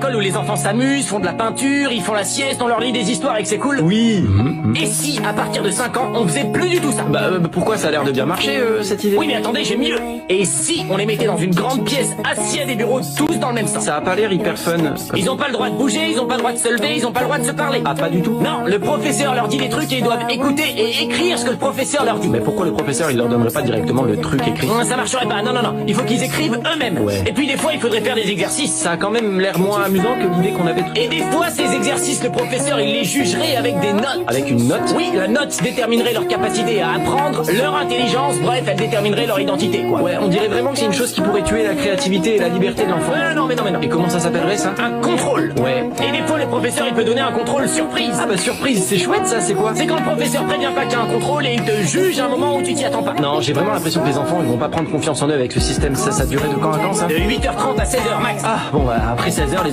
école où les enfants s'amusent, font de la peinture, ils font la sieste, on leur lit des histoires et que c'est cool. Oui. Et si, à partir de 5 ans, on faisait plus du tout ça? Pourquoi ça a l'air de bien marcher, cette idée? Oui, mais attendez, j'ai mieux. Et si on les mettait dans une grande pièce, assis à des bureaux, tous dans le même sens? Ça a pas l'air hyper fun. Ils ont pas le droit de bouger, ils ont pas le droit de se lever, ils ont pas le droit de se parler. Ah, pas du tout? Non, le professeur leur dit des trucs et ils doivent écouter et écrire ce que le professeur leur dit. Mais pourquoi le professeur, il leur donnerait pas directement le truc écrit? Ça marcherait pas, non, il faut qu'ils écrivent eux-mêmes. Ouais. Et puis des fois, il faudrait faire des exercices. Ça a quand même l'air moins amusant que l'idée qu'on avait. Et des fois, ces exercices, le professeur, il les jugerait avec des notes. Avec une note? Oui, la note déterminerait leur capacité à apprendre, leur intelligence, bref, elle déterminerait leur identité, quoi. Ouais, on dirait vraiment que c'est une chose qui pourrait tuer la créativité et la liberté de l'enfant. Non, mais non. Et comment ça s'appellerait, ça? Un contrôle. Ouais. Et des fois, le professeur, il peut donner un contrôle surprise. Ah surprise, c'est chouette ça, c'est quoi? C'est quand le professeur prévient pas qu'il y a un contrôle et il te juge à un moment où tu t'y attends pas. Non, j'ai vraiment l'impression que les enfants, ils vont pas prendre confiance en eux avec ce système. Ça durait de quand à quand, ça? De 8h30 à 16h max. Ah, bon, après 16h, les